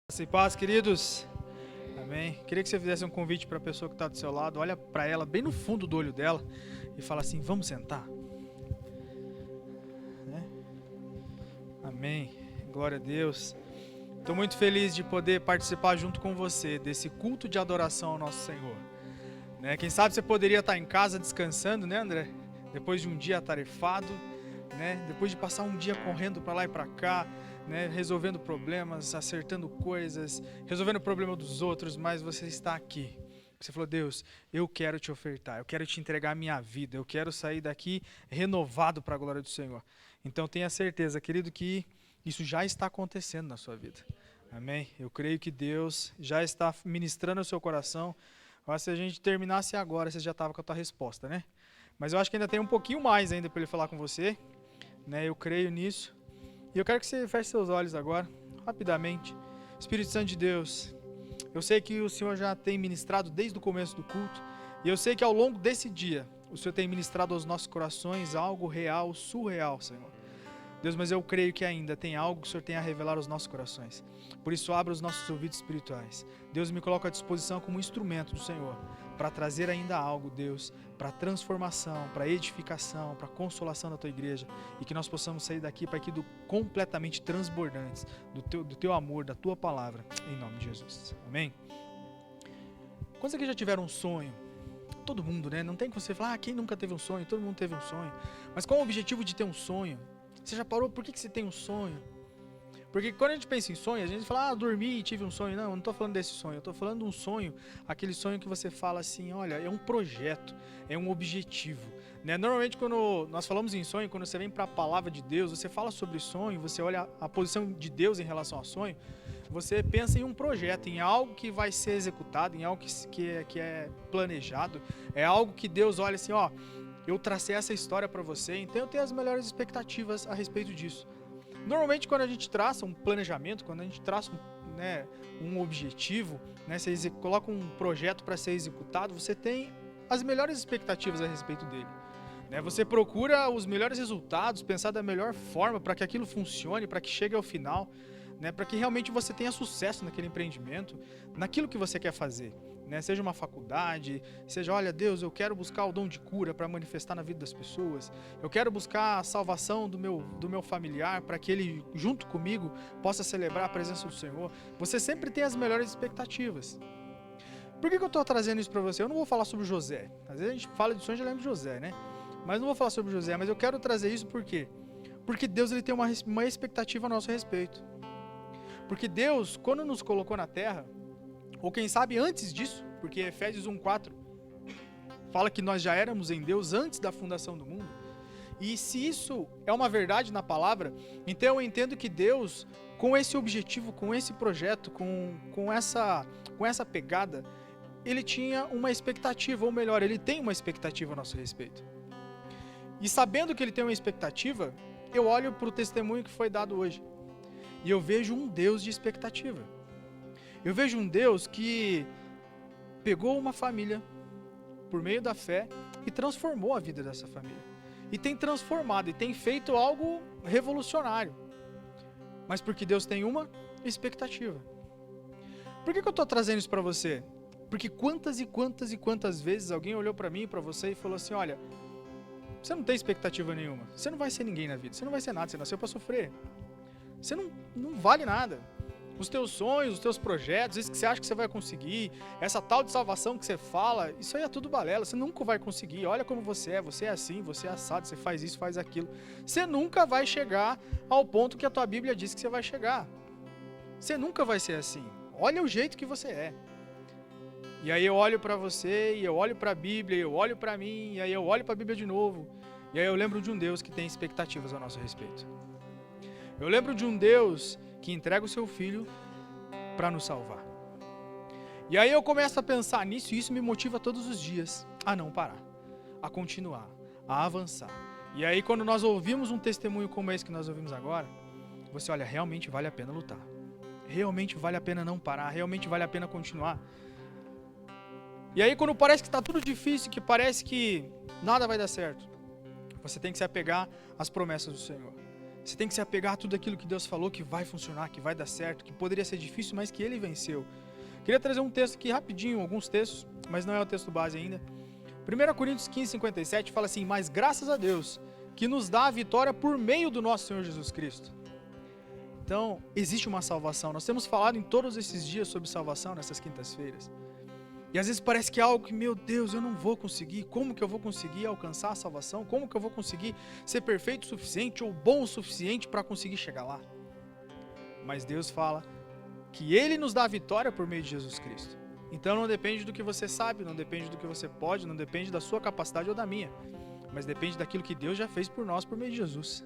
Graça e paz, queridos. Amém. Queria que você fizesse um convite para a pessoa que está do seu lado. Olha para ela, bem no fundo do olho dela, e fala assim: vamos sentar. Né? Amém. Glória a Deus. Estou muito feliz de poder participar junto com você desse culto de adoração ao nosso Senhor. Né? Quem sabe você poderia estar em casa descansando, né, André? Depois de um dia atarefado, né? Depois de passar um dia correndo para lá e para cá, né? Resolvendo problemas, acertando coisas, resolvendo o problema dos outros, mas você está aqui. Você falou: Deus, eu quero te ofertar, eu quero te entregar a minha vida, eu quero sair daqui renovado para a glória do Senhor. Então tenha certeza, querido, que isso já está acontecendo na sua vida. Amém? Eu creio que Deus já está ministrando o seu coração. Mas se a gente terminasse agora, você já estava com a tua resposta, né? Mas eu acho que ainda tem um pouquinho mais ainda para ele falar com você, né? Eu creio nisso. E eu quero que você feche seus olhos agora, rapidamente. Espírito Santo de Deus, eu sei que o Senhor já tem ministrado desde o começo do culto, e eu sei que ao longo desse dia, o Senhor tem ministrado aos nossos corações algo real, surreal, Senhor. Deus, mas eu creio que ainda tem algo que o Senhor tem a revelar aos nossos corações. Por isso, abra os nossos ouvidos espirituais. Deus, me coloca à disposição como instrumento do Senhor, para trazer ainda algo, Deus, para transformação, para edificação, para consolação da Tua igreja, e que nós possamos sair daqui, Pai, aqui completamente transbordantes do teu amor, da Tua palavra, em nome de Jesus. Amém? Quantos aqui já tiveram um sonho? Todo mundo, né? Não tem que você falar: quem nunca teve um sonho? Todo mundo teve um sonho. Mas qual é o objetivo de ter um sonho? Você já parou? Por que você tem um sonho? Porque quando a gente pensa em sonho, a gente fala: dormi e tive um sonho. Não, eu não estou falando desse sonho. Eu estou falando de um sonho, aquele sonho que você fala assim: olha, é um projeto, é um objetivo. Né? Normalmente quando nós falamos em sonho, quando você vem para a palavra de Deus, você fala sobre sonho, você olha a posição de Deus em relação ao sonho, você pensa em um projeto, em algo que vai ser executado, em algo que é planejado, é algo que Deus olha assim: ó, eu tracei essa história para você, então eu tenho as melhores expectativas a respeito disso. Normalmente, quando a gente traça um planejamento, quando a gente traça um objetivo, né, você coloca um projeto para ser executado, você tem as melhores expectativas a respeito dele. Né? Você procura os melhores resultados, pensar da melhor forma para que aquilo funcione, para que chegue ao final, né, para que realmente você tenha sucesso naquele empreendimento, naquilo que você quer fazer. Né? Seja uma faculdade, seja: olha, Deus, eu quero buscar o dom de cura para manifestar na vida das pessoas, eu quero buscar a salvação do meu familiar, para que ele, junto comigo, possa celebrar a presença do Senhor. Você sempre tem as melhores expectativas. Por que eu estou trazendo isso para você? Eu não vou falar sobre José. Às vezes a gente fala de sonho e já lembra de José, né? Mas não vou falar sobre José, mas eu quero trazer isso por quê? Porque Deus, ele tem uma expectativa a nosso respeito. Porque Deus, quando nos colocou na terra, ou quem sabe antes disso, porque Efésios 1:4 fala que nós já éramos em Deus antes da fundação do mundo. E se isso é uma verdade na palavra, então eu entendo que Deus, com esse objetivo, com esse projeto, com essa pegada, ele tinha uma expectativa, ou melhor, ele tem uma expectativa a nosso respeito. E sabendo que ele tem uma expectativa, eu olho para o testemunho que foi dado hoje, e eu vejo um Deus de expectativa. Eu vejo um Deus que pegou uma família por meio da fé e transformou a vida dessa família. E tem transformado, e tem feito algo revolucionário. Mas porque Deus tem uma expectativa. Por que eu estou trazendo isso para você? Porque quantas e quantas e quantas vezes alguém olhou para mim e para você e falou assim: olha, você não tem expectativa nenhuma, você não vai ser ninguém na vida, você não vai ser nada, você nasceu para sofrer. Você não vale nada. Os teus sonhos, os teus projetos, isso que você acha que você vai conseguir, essa tal de salvação que você fala, isso aí é tudo balela, você nunca vai conseguir. Olha como você é assim, você é assado, você faz isso, faz aquilo. Você nunca vai chegar ao ponto que a tua Bíblia diz que você vai chegar. Você nunca vai ser assim. Olha o jeito que você é. E aí eu olho para você, e eu olho para a Bíblia, e eu olho para mim, e aí eu olho para a Bíblia de novo, e aí eu lembro de um Deus que tem expectativas a nosso respeito. Eu lembro de um Deus que entrega o seu Filho para nos salvar. E aí eu começo a pensar nisso, e isso me motiva todos os dias a não parar, a continuar, a avançar. E aí quando nós ouvimos um testemunho como esse que nós ouvimos agora, você olha, realmente vale a pena lutar. Realmente vale a pena não parar, realmente vale a pena continuar. E aí quando parece que está tudo difícil, que parece que nada vai dar certo, você tem que se apegar às promessas do Senhor. Você tem que se apegar a tudo aquilo que Deus falou que vai funcionar, que vai dar certo, que poderia ser difícil, mas que Ele venceu. Queria trazer um texto aqui rapidinho, alguns textos, mas não é o texto base ainda. 1 Coríntios 15, 57 fala assim: mas graças a Deus, que nos dá a vitória por meio do nosso Senhor Jesus Cristo. Então, existe uma salvação. Nós temos falado em todos esses dias sobre salvação, nessas quintas-feiras. E às vezes parece que é algo que, meu Deus, eu não vou conseguir. Como que eu vou conseguir alcançar a salvação? Como que eu vou conseguir ser perfeito o suficiente ou bom o suficiente para conseguir chegar lá? Mas Deus fala que Ele nos dá a vitória por meio de Jesus Cristo. Então não depende do que você sabe, não depende do que você pode, não depende da sua capacidade ou da minha, mas depende daquilo que Deus já fez por nós por meio de Jesus.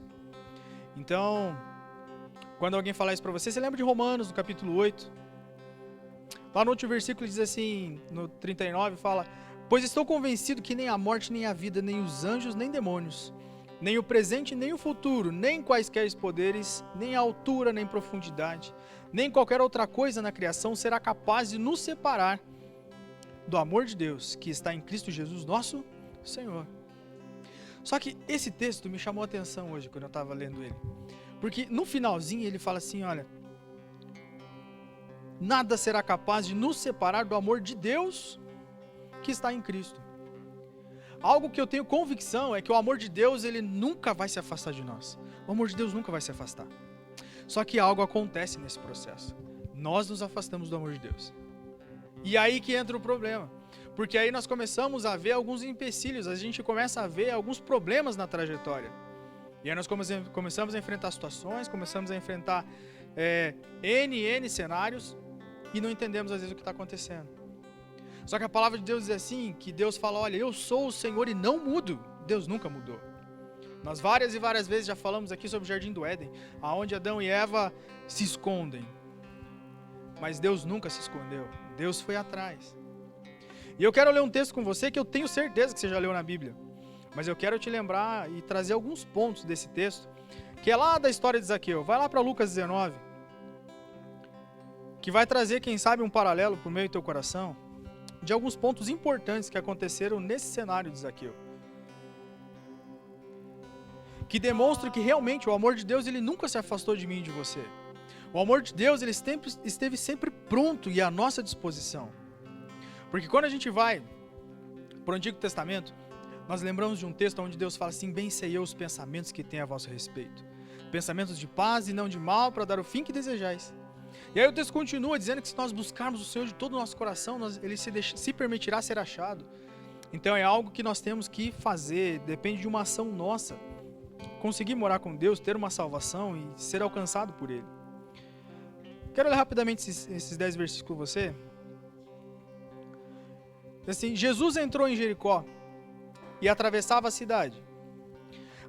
Então, quando alguém falar isso para você, você lembra de Romanos, no capítulo 8. Lá no último versículo diz assim, no 39, fala: pois estou convencido que nem a morte, nem a vida, nem os anjos, nem demônios, nem o presente, nem o futuro, nem quaisquer poderes, nem a altura, nem profundidade, nem qualquer outra coisa na criação será capaz de nos separar do amor de Deus, que está em Cristo Jesus, nosso Senhor. Só que esse texto me chamou a atenção hoje, quando eu estava lendo ele. Porque no finalzinho ele fala assim, olha: nada será capaz de nos separar do amor de Deus que está em Cristo. Algo que eu tenho convicção é que o amor de Deus, ele nunca vai se afastar de nós. O amor de Deus nunca vai se afastar. Só que algo acontece nesse processo. Nós nos afastamos do amor de Deus. E aí que entra o problema. Porque aí nós começamos a ver alguns empecilhos, a gente começa a ver alguns problemas na trajetória. E aí nós começamos a enfrentar situações, começamos a enfrentar N cenários e não entendemos às vezes o que está acontecendo. Só que a palavra de Deus diz assim, que Deus fala: olha, eu sou o Senhor e não mudo. Deus nunca mudou. Nós várias e várias vezes já falamos aqui sobre o Jardim do Éden, aonde Adão e Eva se escondem. Mas Deus nunca se escondeu. Deus foi atrás. E eu quero ler um texto com você que eu tenho certeza que você já leu na Bíblia. Mas eu quero te lembrar e trazer alguns pontos desse texto, que é lá da história de Zaqueu. Vai lá para Lucas 19, que vai trazer, quem sabe, um paralelo por meio do teu coração, de alguns pontos importantes que aconteceram nesse cenário de Zaqueu. Que demonstram que realmente o amor de Deus, ele nunca se afastou de mim e de você. O amor de Deus, ele esteve sempre pronto e à nossa disposição. Porque quando a gente vai para o Antigo Testamento, nós lembramos de um texto onde Deus fala assim: bem sei eu os pensamentos que tenho a vosso respeito, pensamentos de paz e não de mal, para dar o fim que desejais. E aí o texto continua dizendo que se nós buscarmos o Senhor de todo o nosso coração, Ele se permitirá ser achado. Então é algo que nós temos que fazer, depende de uma ação nossa. Conseguir morar com Deus, ter uma salvação e ser alcançado por Ele. Quero ler rapidamente esses 10 versículos com você. Assim, Jesus entrou em Jericó e atravessava a cidade.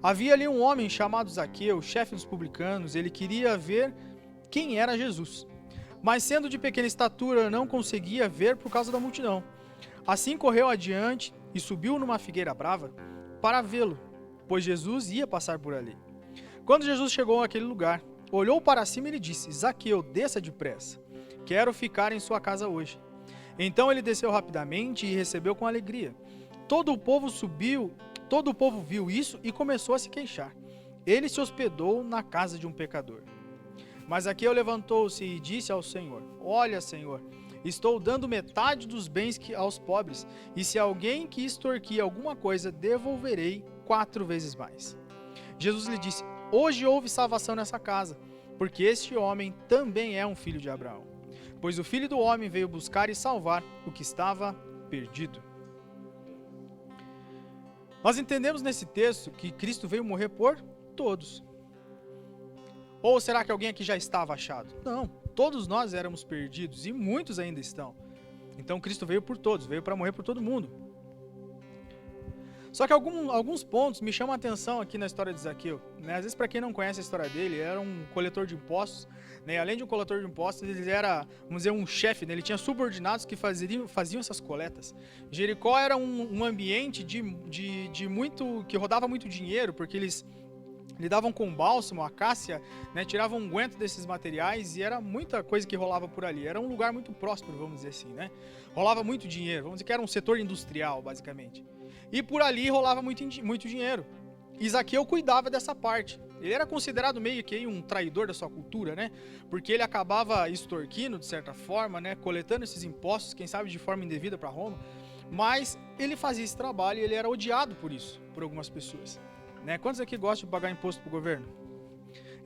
Havia ali um homem chamado Zaqueu, chefe dos publicanos. Ele queria ver quem era Jesus, mas sendo de pequena estatura não conseguia ver por causa da multidão. Assim correu adiante e subiu numa figueira brava para vê-lo, pois Jesus ia passar por ali. Quando Jesus chegou àquele lugar, olhou para cima e lhe disse: Zaqueu, desça depressa, quero ficar em sua casa hoje. Então ele desceu rapidamente e recebeu com alegria. Todo o povo viu isso e começou a se queixar. Ele se hospedou na casa de um pecador. Mas Zaqueu levantou-se e disse ao Senhor: olha, Senhor, estou dando metade dos bens aos pobres, e se alguém que extorquir alguma coisa, devolverei 4 vezes mais. Jesus lhe disse: hoje houve salvação nessa casa, porque este homem também é um filho de Abraão. Pois o Filho do Homem veio buscar e salvar o que estava perdido. Nós entendemos nesse texto que Cristo veio morrer por todos. Ou será que alguém aqui já estava achado? Não, todos nós éramos perdidos e muitos ainda estão. Então Cristo veio por todos, veio para morrer por todo mundo. Só que alguns pontos me chamam a atenção aqui na história de Zaqueu. Às vezes, para quem não conhece a história dele, ele era um coletor de impostos. Além de um coletor de impostos, ele era, vamos dizer, um chefe. Ele tinha subordinados que faziam essas coletas. Jericó era um ambiente de muito, que rodava muito dinheiro, porque eles lidavam com bálsamo, acácia, tiravam unguento desses materiais, e era muita coisa que rolava por ali. Era um lugar muito próspero, vamos dizer assim, Rolava muito dinheiro, vamos dizer que era um setor industrial, basicamente. E por ali rolava muito dinheiro. E Zaqueu cuidava dessa parte. Ele era considerado meio que um traidor da sua cultura, né? Porque ele acabava extorquindo, de certa forma, né? Coletando esses impostos, quem sabe de forma indevida para Roma. Mas ele fazia esse trabalho e ele era odiado por isso, por algumas pessoas. Né? Quantos aqui gostam de pagar imposto para o governo?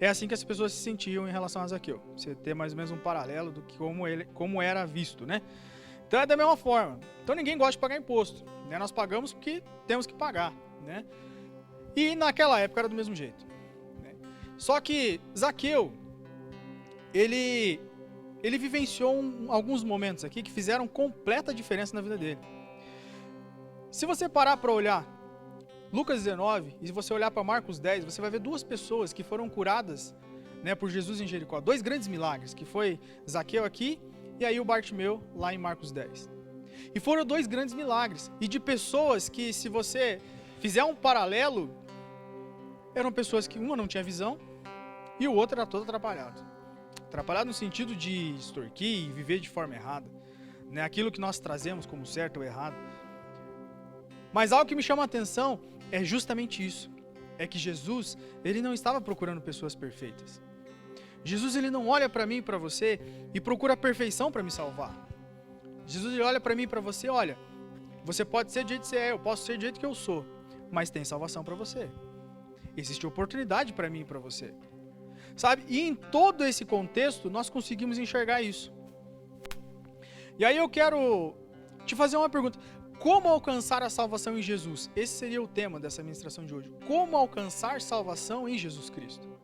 É assim que as pessoas se sentiam em relação a Zaqueu. Você ter mais ou menos um paralelo do que como era visto, né? Então é da mesma forma. Então ninguém gosta de pagar imposto. Né? Nós pagamos porque temos que pagar, né? E naquela época era do mesmo jeito. Né? Só que Zaqueu, ele vivenciou alguns momentos aqui que fizeram completa diferença na vida dele. Se você parar para olhar Lucas 19, e se você olhar para Marcos 10, você vai ver duas pessoas que foram curadas, né, por Jesus em Jericó. Dois grandes milagres, que foi Zaqueu aqui e aí o Bartimeu lá em Marcos 10. E foram dois grandes milagres. E de pessoas que, se você fizer um paralelo, eram pessoas que uma não tinha visão e o outro era todo atrapalhado. Atrapalhado no sentido de extorquir e viver de forma errada. Né, aquilo que nós trazemos como certo ou errado. Mas algo que me chama a atenção é justamente isso. É que Jesus, ele não estava procurando pessoas perfeitas. Jesus, ele não olha para mim e para você e procura a perfeição para me salvar. Jesus, ele olha para mim e para você, olha, você pode ser do jeito que você é, eu posso ser do jeito que eu sou, mas tem salvação para você. Existe oportunidade para mim e para você. Sabe? E em todo esse contexto, nós conseguimos enxergar isso. E aí eu quero te fazer uma pergunta. Como alcançar a salvação em Jesus? Esse seria o tema dessa ministração de hoje. Como alcançar salvação em Jesus Cristo?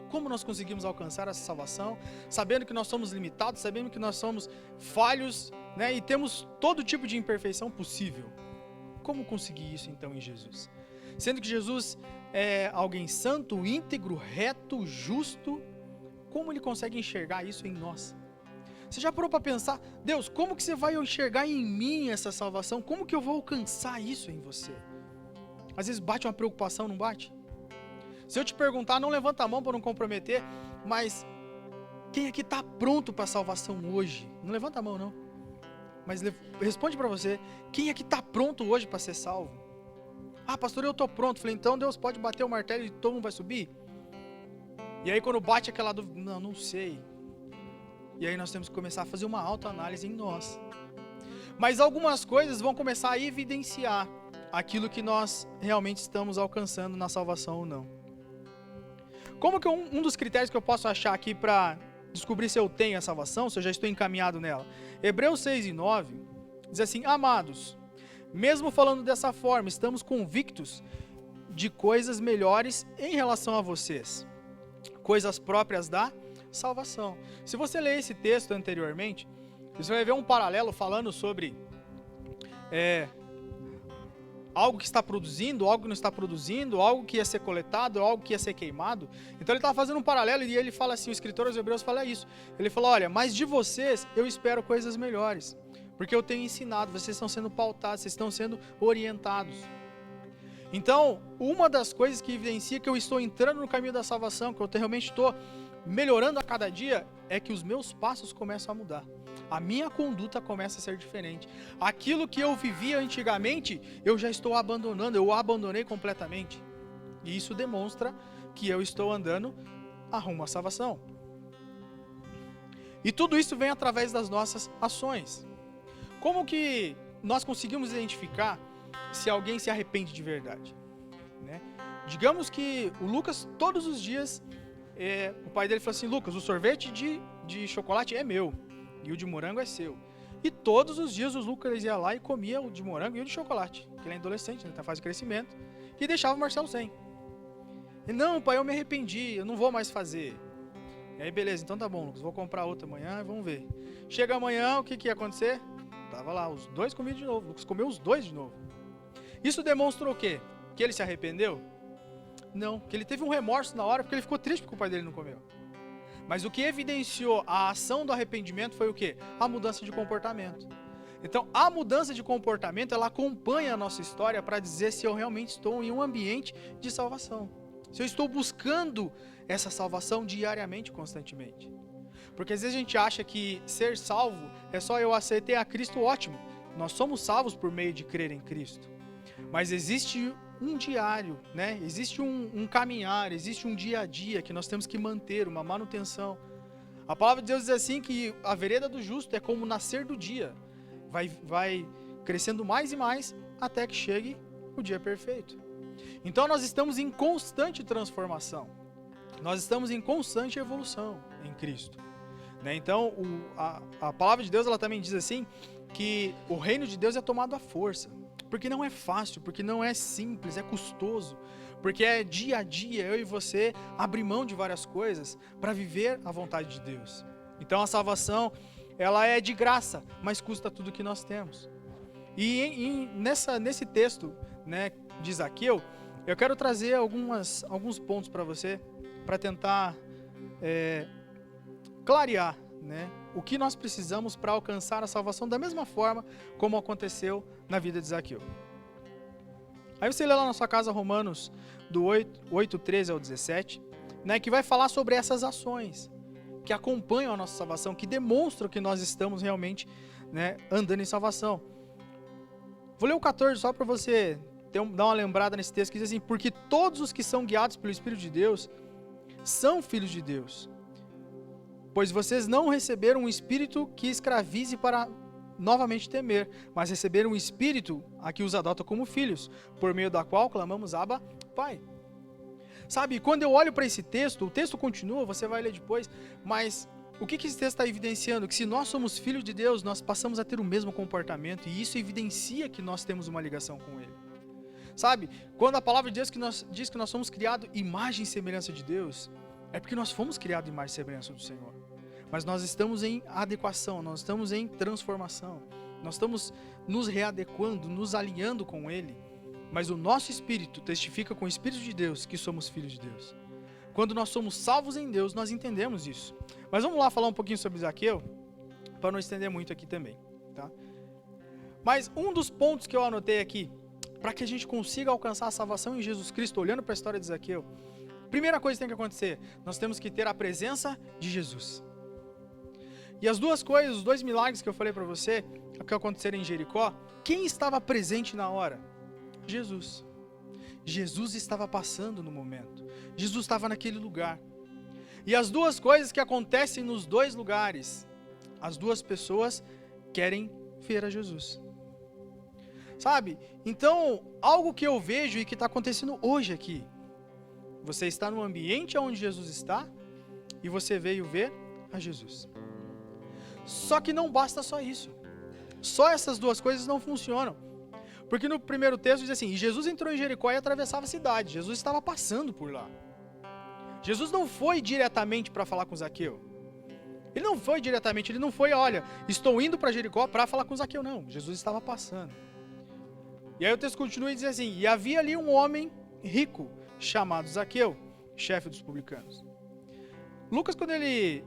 Como nós conseguimos alcançar essa salvação, sabendo que nós somos limitados, sabendo que nós somos falhos, né, e temos todo tipo de imperfeição possível? Como conseguir isso então em Jesus? Sendo que Jesus é alguém santo, íntegro, reto, justo, como ele consegue enxergar isso em nós? Você já parou para pensar, Deus, como que você vai enxergar em mim essa salvação? Como que eu vou alcançar isso em você? Às vezes bate uma preocupação, não bate? Se eu te perguntar, não levanta a mão para não comprometer, mas quem aqui está pronto para a salvação hoje? Não levanta a mão, não. Mas responde para você, quem aqui está pronto hoje para ser salvo? Ah, pastor, eu estou pronto. Falei, então Deus pode bater o martelo e todo mundo vai subir? E aí quando bate aquela dúvida, não sei. E aí nós temos que começar a fazer uma autoanálise em nós. Mas algumas coisas vão começar a evidenciar aquilo que nós realmente estamos alcançando na salvação ou não. Como que um dos critérios que eu posso achar aqui para descobrir se eu tenho a salvação, se eu já estou encaminhado nela? Hebreus 6:9 diz assim, amados, mesmo falando dessa forma, estamos convictos de coisas melhores em relação a vocês, coisas próprias da salvação. Se você ler esse texto anteriormente, você vai ver um paralelo falando sobre algo que está produzindo, algo que não está produzindo, algo que ia ser coletado, algo que ia ser queimado. Então ele está fazendo um paralelo e ele fala assim, o escritor aos Hebreus fala isso. Ele fala, olha, mas de vocês eu espero coisas melhores, porque eu tenho ensinado, vocês estão sendo pautados, vocês estão sendo orientados. Então, uma das coisas que evidencia que eu estou entrando no caminho da salvação, que eu realmente estou melhorando a cada dia, é que os meus passos começam a mudar. A minha conduta começa a ser diferente. Aquilo que eu vivia antigamente, eu já estou abandonando, eu abandonei completamente. E isso demonstra que eu estou andando rumo à salvação. E tudo isso vem através das nossas ações. Como que nós conseguimos identificar se alguém se arrepende de verdade? Né? Digamos que o Lucas, todos os dias, o pai dele falou assim, Lucas, o sorvete de chocolate é meu e o de morango é seu. E todos os dias o Lucas ia lá e comia o de morango e o de chocolate, porque ele é adolescente, ele está em fase de crescimento, e deixava o Marcelo sem. E não, pai, eu me arrependi, eu não vou mais fazer. E aí, beleza, então tá bom, Lucas, vou comprar outra amanhã e vamos ver. Chega amanhã, o que ia acontecer? Tava lá, os dois comiam de novo, o Lucas comeu os dois de novo. Isso demonstra o quê? Que ele se arrependeu? Não, que ele teve um remorso na hora, porque ele ficou triste porque o pai dele não comeu. Mas o que evidenciou a ação do arrependimento foi o quê? A mudança de comportamento. Então, a mudança de comportamento, ela acompanha a nossa história para dizer se eu realmente estou em um ambiente de salvação. Se eu estou buscando essa salvação diariamente, constantemente. Porque às vezes a gente acha que ser salvo é só eu aceitei a Cristo, ótimo. Nós somos salvos por meio de crer em Cristo. Mas existe um diário, né? Existe um caminhar, existe um dia a dia que nós temos que manter, uma manutenção. A palavra de Deus diz assim que a vereda do justo é como o nascer do dia. Vai crescendo mais e mais até que chegue o dia perfeito. Então nós estamos em constante transformação. Nós estamos em constante evolução em Cristo. Né? Então a palavra de Deus ela também diz assim que o reino de Deus é tomado à força. Porque não é fácil, porque não é simples, é custoso. Porque é dia a dia eu e você abrir mão de várias coisas para viver a vontade de Deus. Então a salvação ela é de graça, mas custa tudo que nós temos. E nesse texto, né, de Zaqueu, eu quero trazer alguns pontos para você, para tentar clarear, né, o que nós precisamos para alcançar a salvação da mesma forma como aconteceu na vida de Zaqueu. Aí você lê lá na sua casa Romanos do 8:13 ao 17, né, que vai falar sobre essas ações que acompanham a nossa salvação, que demonstram que nós estamos realmente, né, andando em salvação. Vou ler o 14 só para você dar uma lembrada nesse texto que diz assim: porque todos os que são guiados pelo Espírito de Deus são filhos de Deus. Pois vocês não receberam um espírito que escravize para novamente temer, mas receberam um espírito a que os adota como filhos, por meio da qual clamamos Abba, Pai. Sabe, quando eu olho para esse texto, o texto continua, você vai ler depois, mas o que esse texto está evidenciando? Que se nós somos filhos de Deus, nós passamos a ter o mesmo comportamento, e isso evidencia que nós temos uma ligação com Ele. Sabe, quando a palavra de Deus diz que nós somos criados imagem e semelhança de Deus, é porque nós fomos criados imagem e semelhança do Senhor. Mas nós estamos em adequação, nós estamos em transformação, nós estamos nos readequando, nos alinhando com Ele. Mas o nosso espírito testifica com o Espírito de Deus que somos filhos de Deus. Quando nós somos salvos em Deus, nós entendemos isso. Mas vamos lá falar um pouquinho sobre Zaqueu, para não estender muito aqui também, tá? Mas um dos pontos que eu anotei aqui, para que a gente consiga alcançar a salvação em Jesus Cristo, olhando para a história de Zaqueu, primeira coisa que tem que acontecer, nós temos que ter a presença de Jesus. E as duas coisas, os dois milagres que eu falei para você, que aconteceram em Jericó, quem estava presente na hora? Jesus. Jesus estava passando no momento. Jesus estava naquele lugar. E as duas coisas que acontecem nos dois lugares, as duas pessoas querem ver a Jesus. Sabe? Então, algo que eu vejo e que está acontecendo hoje aqui. Você está no ambiente onde Jesus está e você veio ver a Jesus. Só que não basta só isso. Só essas duas coisas não funcionam. Porque no primeiro texto diz assim, e Jesus entrou em Jericó e atravessava a cidade. Jesus estava passando por lá. Jesus não foi diretamente para falar com Zaqueu. Ele não foi, olha, estou indo para Jericó para falar com Zaqueu, não. Jesus estava passando. E aí o texto continua e diz assim, e havia ali um homem rico, chamado Zaqueu, chefe dos publicanos. Lucas, quando ele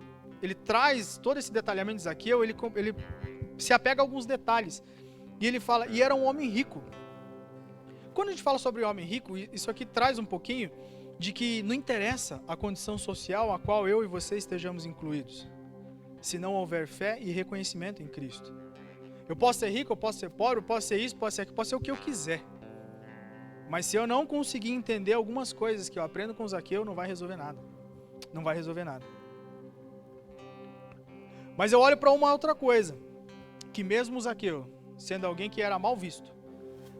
traz todo esse detalhamento de Zaqueu, ele se apega a alguns detalhes. E ele fala, e era um homem rico. Quando a gente fala sobre homem rico, isso aqui traz um pouquinho de que não interessa a condição social a qual eu e você estejamos incluídos, se não houver fé e reconhecimento em Cristo. Eu posso ser rico, eu posso ser pobre, eu posso ser isso, posso ser aquilo, posso ser o que eu quiser. Mas se eu não conseguir entender algumas coisas que eu aprendo com Zaqueu, não vai resolver nada. Não vai resolver nada. Mas eu olho para uma outra coisa, que mesmo Zaqueu, sendo alguém que era mal visto,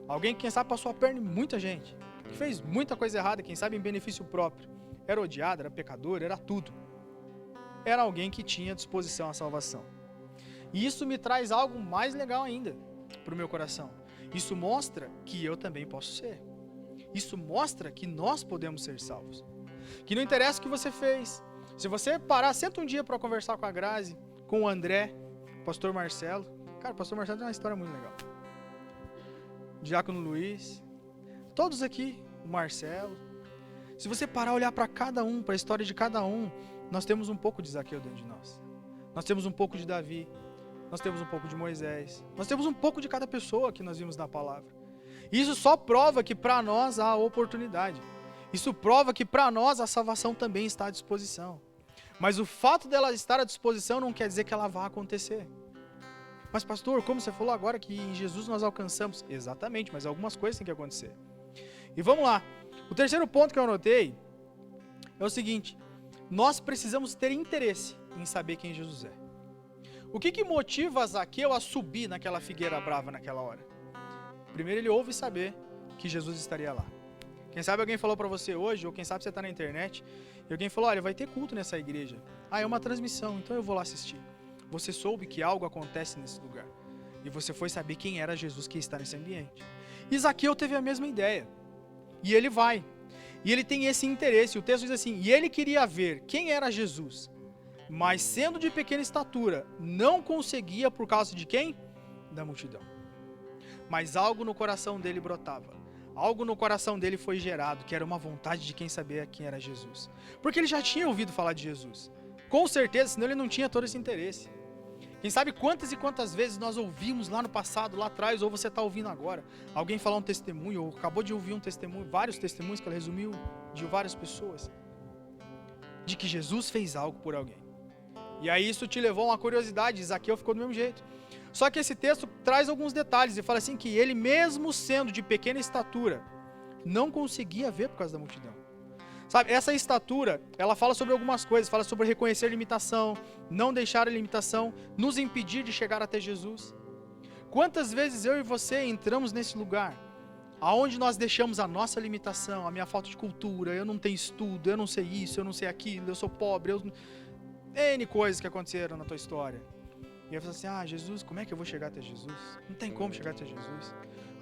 alguém que quem sabe passou a perna em muita gente, que fez muita coisa errada, quem sabe em benefício próprio, era odiado, era pecador, era tudo. Era alguém que tinha disposição à salvação. E isso me traz algo mais legal ainda para o meu coração. Isso mostra que eu também posso ser. Isso mostra que nós podemos ser salvos. Que não interessa o que você fez. Se você parar, senta um dia para conversar com a Grazi, com o André, o pastor Marcelo. Cara, o pastor Marcelo tem uma história muito legal. Diácono Luiz, todos aqui, o Marcelo. Se você parar e olhar para cada um, para a história de cada um, nós temos um pouco de Zaqueu dentro de nós. Nós temos um pouco de Davi, nós temos um pouco de Moisés, nós temos um pouco de cada pessoa que nós vimos na palavra. E isso só prova que para nós há oportunidade. Isso prova que para nós a salvação também está à disposição. Mas o fato dela estar à disposição não quer dizer que ela vá acontecer. Mas pastor, como você falou agora que em Jesus nós alcançamos? Exatamente, mas algumas coisas têm que acontecer. E vamos lá. O terceiro ponto que eu anotei é o seguinte: nós precisamos ter interesse em saber quem Jesus é. O que motiva Zaqueu a subir naquela figueira brava naquela hora? Primeiro ele ouve saber que Jesus estaria lá. Quem sabe alguém falou para você hoje, ou quem sabe você está na internet, e alguém falou, olha, vai ter culto nessa igreja. Ah, é uma transmissão, então eu vou lá assistir. Você soube que algo acontece nesse lugar. E você foi saber quem era Jesus que está nesse ambiente. E Zaqueu teve a mesma ideia. E ele vai. E ele tem esse interesse. O texto diz assim, e ele queria ver quem era Jesus. Mas sendo de pequena estatura, não conseguia por causa de quem? Da multidão. Mas algo no coração dele brotava. Algo no coração dele foi gerado, que era uma vontade de quem sabia quem era Jesus. Porque ele já tinha ouvido falar de Jesus. Com certeza, senão ele não tinha todo esse interesse. Quem sabe quantas e quantas vezes nós ouvimos lá no passado, lá atrás, ou você está ouvindo agora, alguém falar um testemunho, ou acabou de ouvir um testemunho, vários testemunhos que ela resumiu de várias pessoas, de que Jesus fez algo por alguém. E aí isso te levou a uma curiosidade, Zaqueu ficou do mesmo jeito. Só que esse texto traz alguns detalhes e fala assim que ele, mesmo sendo de pequena estatura, não conseguia ver por causa da multidão. Sabe, essa estatura, ela fala sobre algumas coisas, fala sobre reconhecer limitação, não deixar a limitação nos impedir de chegar até Jesus. Quantas vezes eu e você entramos nesse lugar, aonde nós deixamos a nossa limitação, a minha falta de cultura, eu não tenho estudo, eu não sei isso, eu não sei aquilo, eu sou pobre, N coisas que aconteceram na tua história. E eu falo assim, Jesus, como é que eu vou chegar até Jesus? Não tem como chegar até Jesus.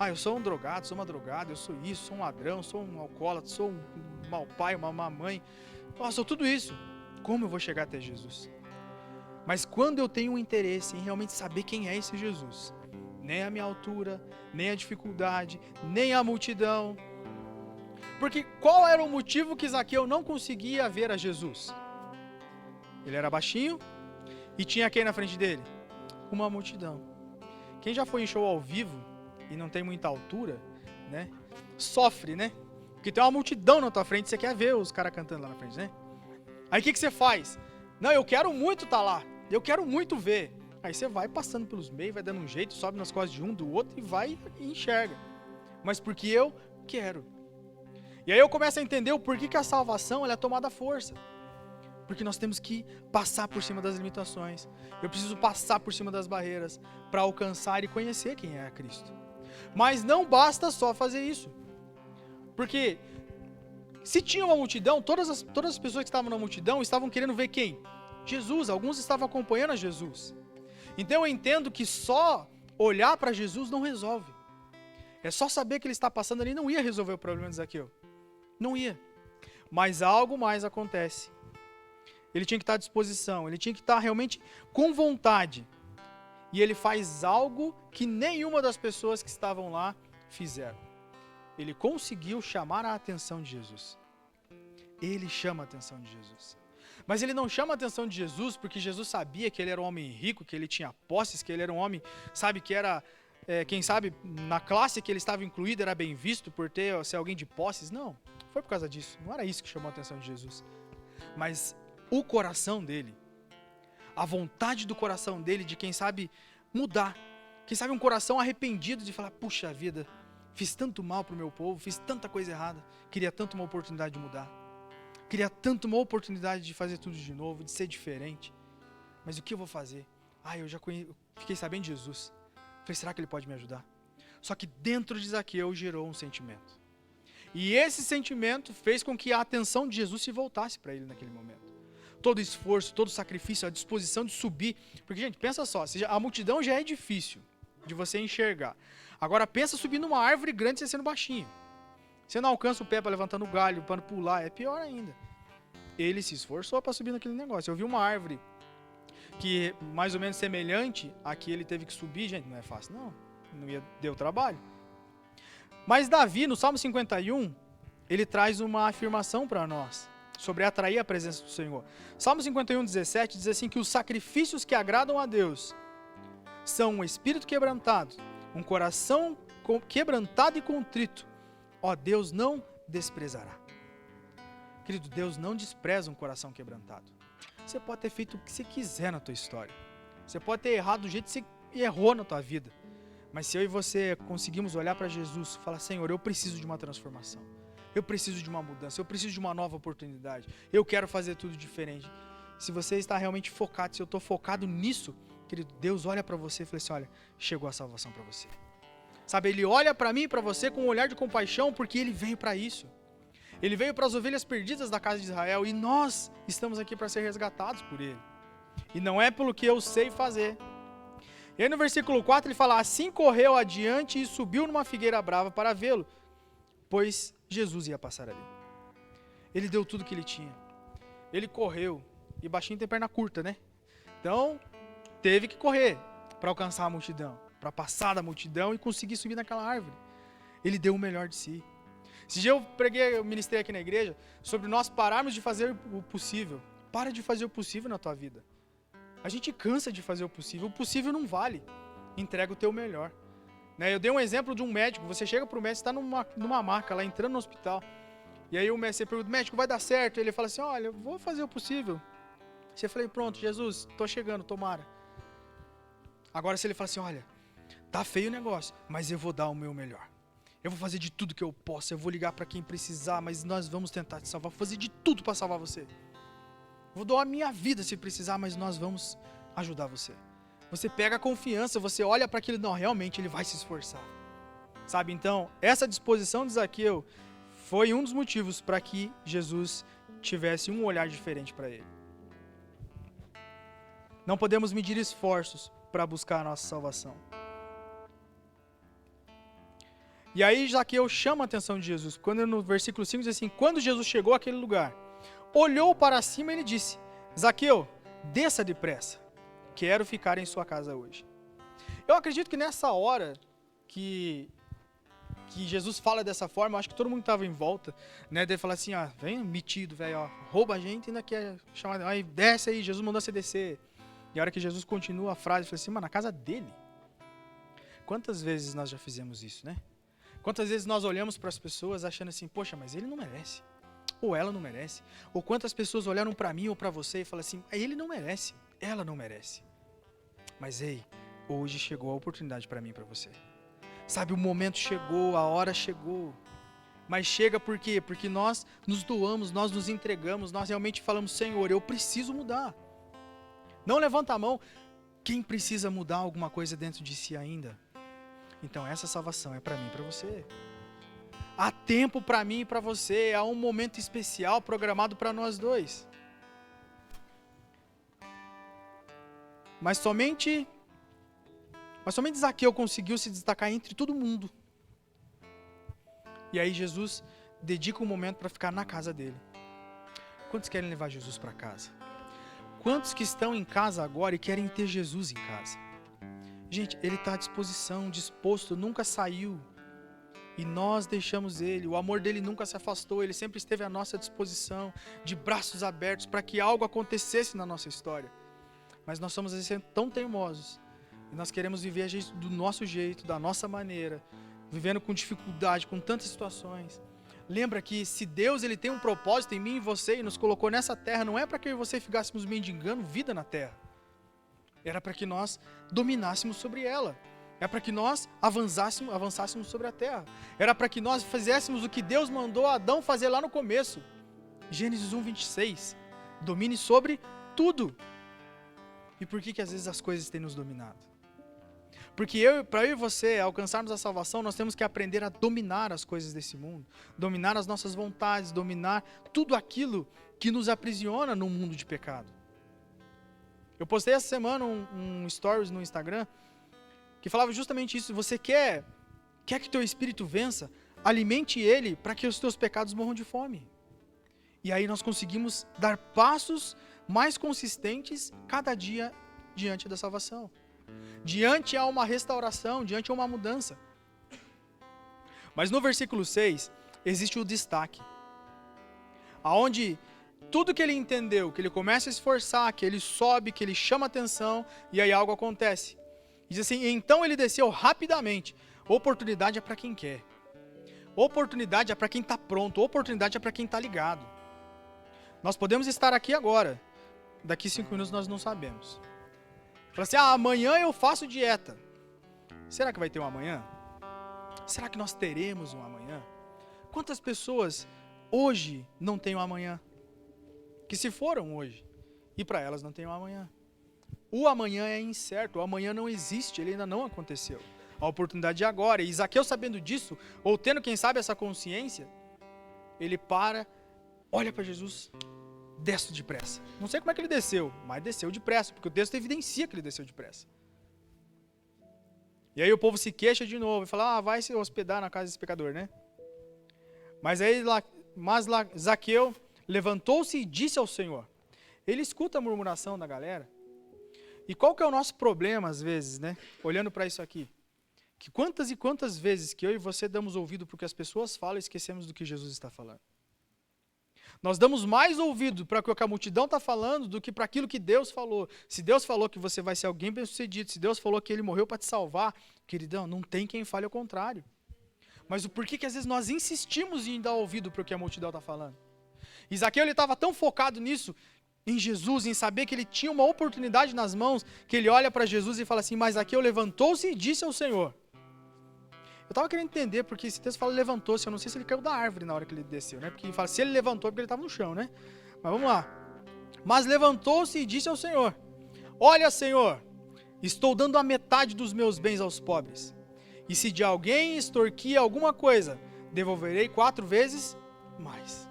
Eu sou um drogado, sou uma drogada, eu sou isso, sou um ladrão, sou um alcoólatra, sou um mau pai, uma má mãe. Sou tudo isso. Como eu vou chegar até Jesus? Mas quando eu tenho um interesse em realmente saber quem é esse Jesus, nem a minha altura, nem a dificuldade, nem a multidão. Porque qual era o motivo que Zaqueu não conseguia ver a Jesus? Ele era baixinho e tinha quem na frente dele? Uma multidão. Quem já foi em show ao vivo e não tem muita altura, né? Sofre, né? Porque tem uma multidão na tua frente, você quer ver os caras cantando lá na frente, né? Aí o que você faz? Não, eu quero muito estar lá, eu quero muito ver. Aí você vai passando pelos meios, vai dando um jeito, sobe nas costas de um, do outro e vai e enxerga. Mas porque eu quero. E aí eu começo a entender o porquê que a salvação ela é tomada à força. Porque nós temos que passar por cima das limitações. Eu preciso passar por cima das barreiras para alcançar e conhecer quem é Cristo. Mas não basta só fazer isso. Porque se tinha uma multidão, todas as pessoas que estavam na multidão estavam querendo ver quem? Jesus. Alguns estavam acompanhando a Jesus. Então eu entendo que só olhar para Jesus não resolve. É só saber que ele está passando ali, não ia resolver o problema de Zaqueu. Não ia. Mas algo mais acontece. Ele tinha que estar à disposição, ele tinha que estar realmente com vontade. E ele faz algo que nenhuma das pessoas que estavam lá fizeram. Ele conseguiu chamar a atenção de Jesus. Ele chama a atenção de Jesus. Mas ele não chama a atenção de Jesus porque Jesus sabia que ele era um homem rico, que ele tinha posses, que ele era um homem, sabe, que era, quem sabe, na classe que ele estava incluído, era bem visto por ser alguém de posses. Não, foi por causa disso. Não era isso que chamou a atenção de Jesus. Mas o coração dele, a vontade do coração dele de, quem sabe, mudar. Quem sabe um coração arrependido de falar, puxa vida, fiz tanto mal pro meu povo, fiz tanta coisa errada, queria tanto uma oportunidade de mudar. Queria tanto uma oportunidade de fazer tudo de novo, de ser diferente. Mas o que eu vou fazer? Eu já fiquei sabendo de Jesus. Falei, será que ele pode me ajudar? Só que dentro de Zaqueu gerou um sentimento. E esse sentimento fez com que a atenção de Jesus se voltasse para ele naquele momento. Todo esforço, todo sacrifício, a disposição de subir. Porque, gente, pensa só, a multidão já é difícil de você enxergar. Agora pensa subir numa árvore grande e você sendo baixinho. Você não alcança o pé para levantar no galho, para pular, é pior ainda. Ele se esforçou para subir naquele negócio. Eu vi uma árvore que mais ou menos semelhante a que ele teve que subir, gente, não é fácil não deu trabalho. Mas Davi, no Salmo 51, ele traz uma afirmação para nós sobre atrair a presença do Senhor. Salmo 51, 17 diz assim que os sacrifícios que agradam a Deus são um espírito quebrantado, um coração quebrantado e contrito. Ó, Deus não desprezará. Querido, Deus não despreza um coração quebrantado. Você pode ter feito o que você quiser na tua história. Você pode ter errado do jeito que você errou na tua vida. Mas se eu e você conseguimos olhar para Jesus e falar, Senhor, eu preciso de uma transformação. Eu preciso de uma mudança. Eu preciso de uma nova oportunidade. Eu quero fazer tudo diferente. Se você está realmente focado, se eu estou focado nisso, querido, Deus olha para você e fala assim, olha, chegou a salvação para você. Sabe, Ele olha para mim e para você com um olhar de compaixão, porque Ele veio para isso. Ele veio para as ovelhas perdidas da casa de Israel e nós estamos aqui para ser resgatados por Ele. E não é pelo que eu sei fazer. E aí no versículo 4 ele fala, assim correu adiante e subiu numa figueira brava para vê-lo, pois Jesus ia passar ali. Ele deu tudo que ele tinha. Ele correu. E baixinho tem perna curta, né? Então, teve que correr para alcançar a multidão, para passar da multidão e conseguir subir naquela árvore. Ele deu o melhor de si. Esse dia eu ministrei aqui na igreja sobre nós pararmos de fazer o possível. Para de fazer o possível na tua vida. A gente cansa de fazer o possível não vale. Entrega o teu melhor. Né? Eu dei um exemplo de um médico, você chega para o médico, está numa maca lá, entrando no hospital. E aí você pergunta, médico, vai dar certo? Ele fala assim, olha, eu vou fazer o possível. Você fala, pronto, Jesus, estou chegando, tomara. Agora se ele fala assim, olha, tá feio o negócio, mas eu vou dar o meu melhor. Eu vou fazer de tudo que eu posso, eu vou ligar para quem precisar, mas nós vamos tentar te salvar, vou fazer de tudo para salvar você. Vou doar a minha vida se precisar, mas nós vamos ajudar você. Você pega a confiança, você olha para aquilo, não, realmente ele vai se esforçar. Sabe, então, essa disposição de Zaqueu foi um dos motivos para que Jesus tivesse um olhar diferente para ele. Não podemos medir esforços para buscar a nossa salvação. E aí Zaqueu chama a atenção de Jesus, quando no versículo 5 diz assim, quando Jesus chegou àquele lugar, olhou para cima e ele disse, Zaqueu, desça depressa, quero ficar em sua casa hoje. Eu acredito que nessa hora que Jesus fala dessa forma, eu acho que todo mundo estava em volta, né, dele falar assim, vem metido, velho, rouba a gente e ainda quer chamar, aí desce aí, Jesus mandou você descer. E a hora que Jesus continua a frase, fala assim, na casa dele. Quantas vezes nós já fizemos isso, né? Quantas vezes nós olhamos para as pessoas achando assim, poxa, mas ele não merece. Ou ela não merece. Ou quantas pessoas olharam para mim ou para você e falam assim, ele não merece, ela não merece. Mas ei, hoje chegou a oportunidade para mim e para você. Sabe, o momento chegou, a hora chegou. Mas chega por quê? Porque nós nos doamos, nós nos entregamos, nós realmente falamos, Senhor, eu preciso mudar. Não levanta a mão quem precisa mudar alguma coisa dentro de si ainda. Então essa salvação é para mim e para você. Há tempo para mim e para você, há um momento especial programado para nós dois. Mas somente Zaqueu conseguiu se destacar entre todo mundo. E aí Jesus dedica um momento para ficar na casa dele. Quantos querem levar Jesus para casa? Quantos que estão em casa agora e querem ter Jesus em casa? Gente, ele está à disposição, disposto, nunca saiu. E nós deixamos ele, o amor dele nunca se afastou, ele sempre esteve à nossa disposição, de braços abertos, para que algo acontecesse na nossa história. Mas nós somos às vezes tão teimosos, e nós queremos viver do nosso jeito, da nossa maneira, vivendo com dificuldade, com tantas situações. Lembra que se Deus ele tem um propósito em mim e você, e nos colocou nessa terra, não é para que eu e você ficássemos mendigando vida na terra. Era para que nós dominássemos sobre ela. É para que nós avançássemos sobre a terra. Era para que nós fizéssemos o que Deus mandou Adão fazer lá no começo. Gênesis 1:26. Domine sobre tudo. E por que às vezes as coisas têm nos dominado? Porque para eu e você alcançarmos a salvação, nós temos que aprender a dominar as coisas desse mundo. Dominar as nossas vontades, dominar tudo aquilo que nos aprisiona no mundo de pecado. Eu postei essa semana um stories no Instagram que falava justamente isso. Você quer que teu espírito vença? Alimente ele para que os teus pecados morram de fome. E aí nós conseguimos dar passos mais consistentes cada dia diante da salvação. Diante a uma restauração, diante a uma mudança. Mas no versículo 6, existe o destaque. Aonde tudo que ele entendeu, que ele começa a esforçar, que ele sobe, que ele chama atenção, e aí algo acontece. Diz assim, então ele desceu rapidamente. Oportunidade é para quem quer. Oportunidade é para quem está pronto. Oportunidade é para quem está ligado. Nós podemos estar aqui agora. Daqui 5 minutos nós não sabemos. Fala assim, amanhã eu faço dieta. será que vai ter um amanhã? Será que nós teremos um amanhã? Quantas pessoas hoje não têm um amanhã? Que se foram hoje, e para elas não tem um amanhã. O amanhã é incerto, o amanhã não existe, ele ainda não aconteceu. A oportunidade é agora. E Zaqueu, sabendo disso, ou tendo, quem sabe, essa consciência, ele para, olha para Jesus, desce depressa. Não sei como é que ele desceu, mas desceu depressa, porque o texto evidencia que ele desceu depressa. E aí o povo se queixa de novo e fala, vai se hospedar na casa desse pecador, né? Mas Zaqueu levantou-se e disse ao Senhor. Ele escuta a murmuração da galera. E qual que é o nosso problema, às vezes, né? Olhando para isso aqui. Que quantas e quantas vezes que eu e você damos ouvido para o que as pessoas falam e esquecemos do que Jesus está falando. Nós damos mais ouvido para o que a multidão está falando do que para aquilo que Deus falou. Se Deus falou que você vai ser alguém bem-sucedido, se Deus falou que Ele morreu para te salvar, queridão, não tem quem fale ao contrário. Mas o porquê que às vezes nós insistimos em dar ouvido para o que a multidão está falando? E Zaqueu, ele estava tão focado nisso, em Jesus, em saber que ele tinha uma oportunidade nas mãos, que ele olha para Jesus e fala assim, mas Zaqueu levantou-se e disse ao Senhor. Eu estava querendo entender, porque esse texto fala levantou-se, eu não sei se ele caiu da árvore na hora que ele desceu, né? Porque fala, se ele levantou, é porque ele estava no chão, né? Mas vamos lá. Mas levantou-se e disse ao Senhor, olha, Senhor, estou dando a metade dos meus bens aos pobres. E se de alguém extorquir alguma coisa, devolverei 4 vezes mais.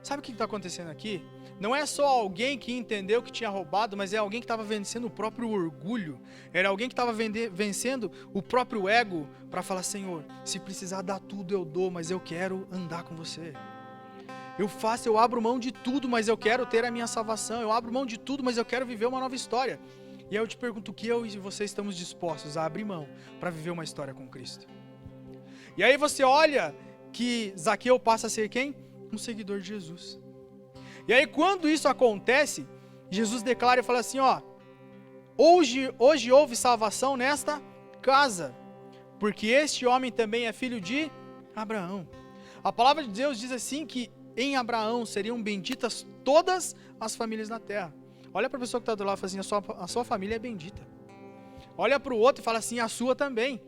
Sabe o que está acontecendo aqui? Não é só alguém que entendeu que tinha roubado, mas é alguém que estava vencendo o próprio orgulho. Era alguém que estava vencendo o próprio ego para falar, Senhor, se precisar dar tudo eu dou, mas eu quero andar com você. Eu abro mão de tudo, mas eu quero ter a minha salvação. Eu abro mão de tudo, mas eu quero viver uma nova história. E aí eu te pergunto, o que eu e você estamos dispostos a abrir mão para viver uma história com Cristo? E aí você olha que Zaqueu passa a ser quem? Um seguidor de Jesus. E aí quando isso acontece, Jesus declara e fala assim, hoje houve salvação nesta casa, porque este homem também é filho de Abraão. A palavra de Deus diz assim que em Abraão seriam benditas todas as famílias na terra. Olha para a pessoa que está do lado e fala assim, a sua família é bendita. Olha para o outro e fala assim, a sua também.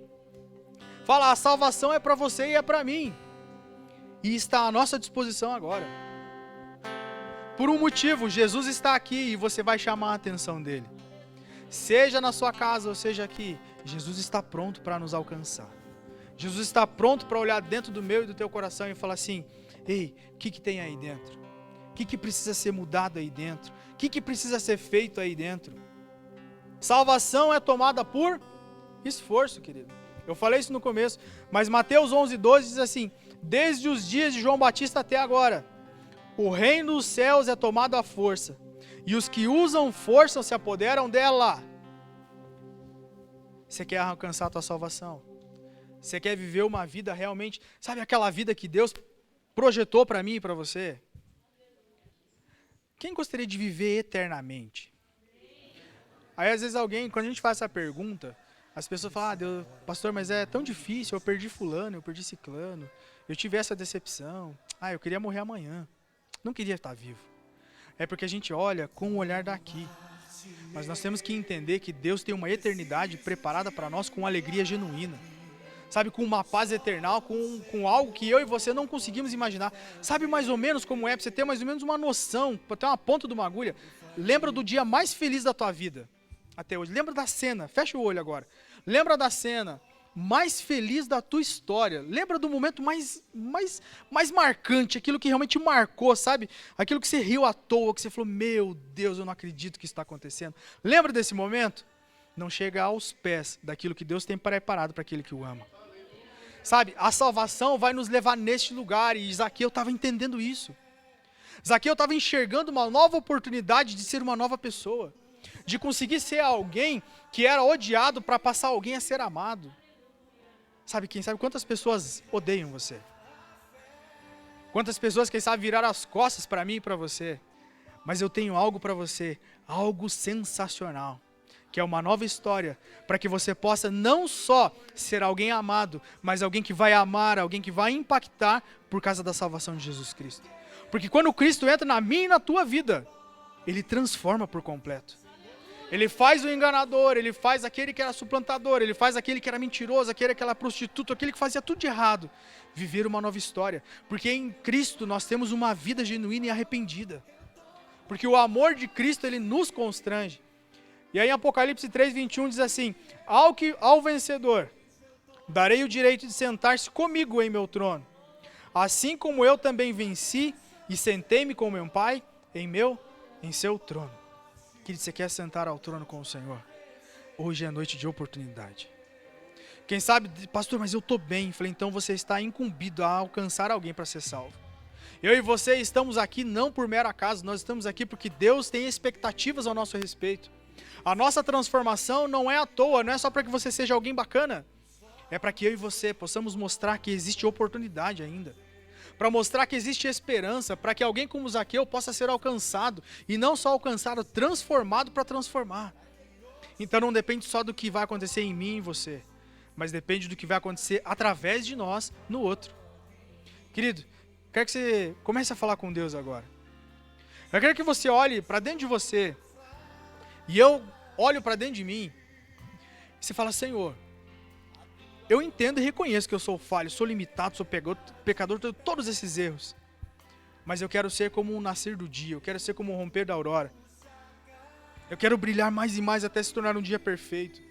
Fala, a salvação é para você e é para mim. E está à nossa disposição agora. Por um motivo, Jesus está aqui e você vai chamar a atenção dele. Seja na sua casa ou seja aqui, Jesus está pronto para nos alcançar. Jesus está pronto para olhar dentro do meu e do teu coração e falar assim, ei, o que tem aí dentro? O que precisa ser mudado aí dentro? O que precisa ser feito aí dentro? Salvação é tomada por esforço, querido. Eu falei isso no começo, mas Mateus 11:12 diz assim, desde os dias de João Batista até agora, o reino dos céus é tomado à força, e os que usam força se apoderam dela. Você quer alcançar a tua salvação? Você quer viver uma vida realmente, sabe aquela vida que Deus projetou para mim e para você? Quem gostaria de viver eternamente? Aí às vezes quando a gente faz essa pergunta, as pessoas falam, Deus, pastor, mas é tão difícil, eu perdi fulano, eu perdi ciclano, eu tive essa decepção, eu queria morrer amanhã. Não queria estar vivo. É porque a gente olha com o olhar daqui. Mas nós temos que entender que Deus tem uma eternidade preparada para nós com alegria genuína. Sabe, com uma paz eternal, com algo que eu e você não conseguimos imaginar. Sabe mais ou menos como é, para você ter mais ou menos uma noção, para ter uma ponta de uma agulha. Lembra do dia mais feliz da tua vida, até hoje. Lembra da cena, fecha o olho agora. Lembra da cena mais feliz da tua história. Lembra do momento mais marcante, aquilo que realmente marcou, sabe? Aquilo que você riu à toa, que você falou, meu Deus, eu não acredito que isso está acontecendo. Lembra desse momento? Não chega aos pés daquilo que Deus tem preparado para aquele que o ama. Sabe, a salvação vai nos levar neste lugar, e Zaqueu estava entendendo isso. Zaqueu estava enxergando uma nova oportunidade de ser uma nova pessoa, de conseguir ser alguém que era odiado para passar alguém a ser amado. Sabe, quem sabe quantas pessoas odeiam você? Quantas pessoas, quem sabe, viraram as costas para mim e para você? Mas eu tenho algo para você, algo sensacional, que é uma nova história, para que você possa não só ser alguém amado, mas alguém que vai amar, alguém que vai impactar por causa da salvação de Jesus Cristo. Porque quando Cristo entra na minha e na tua vida, Ele transforma por completo. Ele faz o enganador, ele faz aquele que era suplantador, ele faz aquele que era mentiroso, aquela prostituta, aquele que fazia tudo de errado, viver uma nova história. Porque em Cristo nós temos uma vida genuína e arrependida. Porque o amor de Cristo, ele nos constrange. E aí em Apocalipse 3:21 diz assim: ao vencedor darei o direito de sentar-se comigo em meu trono, assim como eu também venci e sentei-me com meu Pai em seu trono. Querido, você quer sentar ao trono com o Senhor? Hoje é noite de oportunidade. Quem sabe, pastor, mas eu estou bem. Falei, então você está incumbido a alcançar alguém para ser salvo. Eu e você estamos aqui não por mero acaso, nós estamos aqui porque Deus tem expectativas ao nosso respeito. A nossa transformação não é à toa, não é só para que você seja alguém bacana. É para que eu e você possamos mostrar que existe oportunidade ainda. Para mostrar que existe esperança, para que alguém como Zaqueu possa ser alcançado, e não só alcançado, transformado para transformar. Então não depende só do que vai acontecer em mim e em você, mas depende do que vai acontecer através de nós no outro. Querido, quero que você comece a falar com Deus agora. Eu quero que você olhe para dentro de você, e eu olho para dentro de mim, e você fala, Senhor, eu entendo e reconheço que eu sou falho, sou limitado, sou pecador, tenho todos esses erros. Mas eu quero ser como um nascer do dia, eu quero ser como um romper da aurora. Eu quero brilhar mais e mais até se tornar um dia perfeito.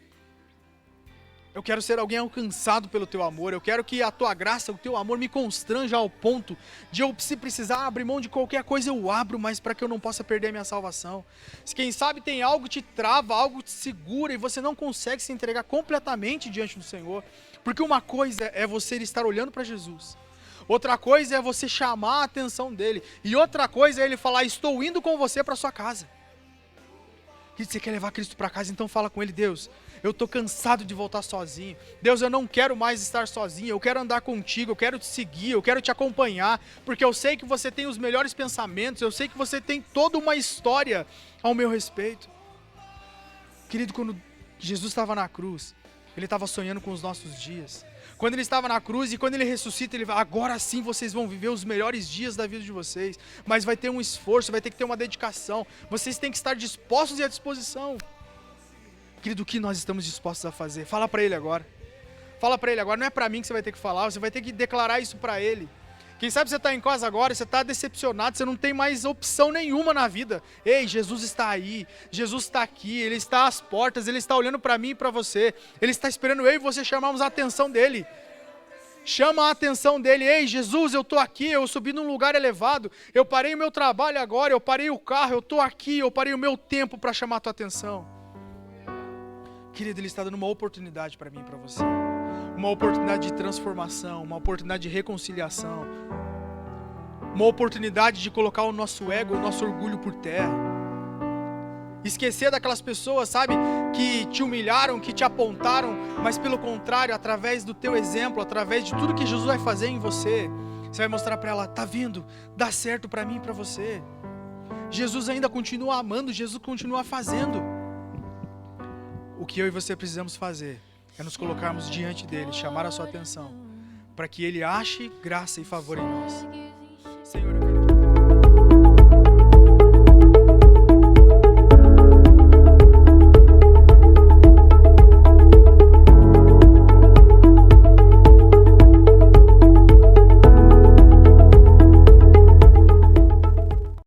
Eu quero ser alguém alcançado pelo teu amor, eu quero que a tua graça, o teu amor me constranja ao ponto de eu, se precisar abrir mão de qualquer coisa, eu abro, mas para que eu não possa perder a minha salvação. Se quem sabe tem algo que te trava, algo que te segura e você não consegue se entregar completamente diante do Senhor. Porque uma coisa é você estar olhando para Jesus, outra coisa é você chamar a atenção dele, e outra coisa é ele falar, estou indo com você para sua casa. E você quer levar Cristo para casa, então fala com ele, Deus, eu estou cansado de voltar sozinho. Deus, eu não quero mais estar sozinho, eu quero andar contigo, eu quero te seguir, eu quero te acompanhar, porque eu sei que você tem os melhores pensamentos, eu sei que você tem toda uma história ao meu respeito. Querido, quando Jesus estava na cruz, ele estava sonhando com os nossos dias. Quando ele estava na cruz e quando ele ressuscita, ele fala, agora sim vocês vão viver os melhores dias da vida de vocês. Mas vai ter um esforço, vai ter que ter uma dedicação. Vocês têm que estar dispostos e à disposição. Querido, o que nós estamos dispostos a fazer? Fala para ele agora. Fala para ele agora. Não é para mim que você vai ter que falar, você vai ter que declarar isso para ele. Quem sabe você está em casa agora, você está decepcionado, você não tem mais opção nenhuma na vida. Ei, Jesus está aí, Jesus está aqui, Ele está às portas, Ele está olhando para mim e para você. Ele está esperando eu e você chamarmos a atenção dEle. Chama a atenção dEle. Ei, Jesus, eu estou aqui, eu subi num lugar elevado, eu parei o meu trabalho agora, eu parei o carro, eu estou aqui, eu parei o meu tempo para chamar a tua atenção. Querido, Ele está dando uma oportunidade para mim e para você. Uma oportunidade de transformação, uma oportunidade de reconciliação, uma oportunidade de colocar o nosso ego, o nosso orgulho por terra. Esquecer daquelas pessoas, sabe, que te humilharam, que te apontaram, mas pelo contrário, através do teu exemplo, através de tudo que Jesus vai fazer em você, você vai mostrar para ela, tá vindo, dá certo para mim e para você. Jesus ainda continua amando, Jesus continua fazendo. O que eu e você precisamos fazer é nos colocarmos diante dele, chamar a sua atenção, para que ele ache graça e favor em nós. Senhor,